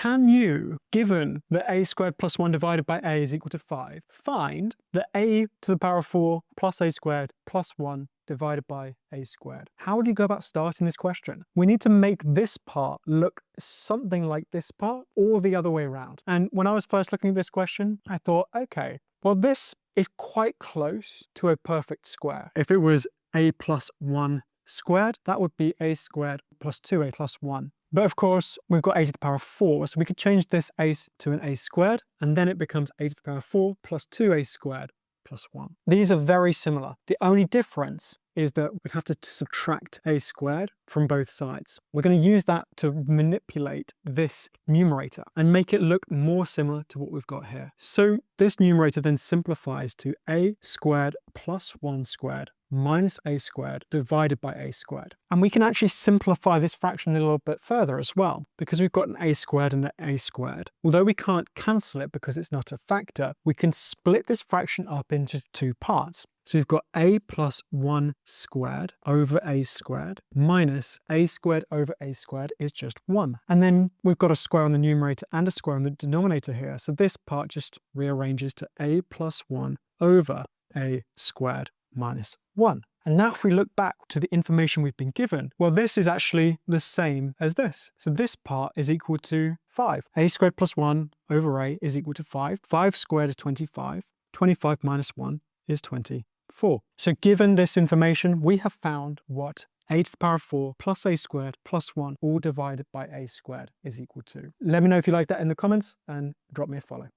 can you, given that a squared plus 1 divided by a is equal to 5, find that a to the power of 4 plus a squared plus 1 divided by a squared? How would you go about starting this question? We need to make this part look something like this part or the other way around. And when I was first looking at this question, I thought, okay, well, this is quite close to a perfect square. If it was a plus 1 squared, that would be a squared plus 2a plus 1. But of course, we've got a to the power of 4, so we could change this a to an a squared, and then it becomes a to the power of 4 plus 2a squared plus 1. These are very similar. The only difference is that we'd have to subtract a squared from both sides. We're going to use that to manipulate this numerator and make it look more similar to what we've got here. So this numerator then simplifies to a squared plus 1 squared minus a squared divided by a squared. And we can actually simplify this fraction a little bit further as well, because we've got an a squared and an a squared. Although we can't cancel it because it's not a factor, we can split this fraction up into two parts. So we've got a plus 1 squared over a squared minus a squared over a squared is just 1. And then we've got a square on the numerator and a square on the denominator here. So this part just rearranges to a plus 1 over a squared minus 1. And now if we look back to the information we've been given, well, this is actually the same as this. So this part is equal to 5. A squared plus 1 over a is equal to 5. 5 squared is 25. 25 minus 1 is 24. So given this information, we have found what a to the power of 4 plus a squared plus 1 all divided by a squared is equal to. Let me know if you like that in the comments and drop me a follow.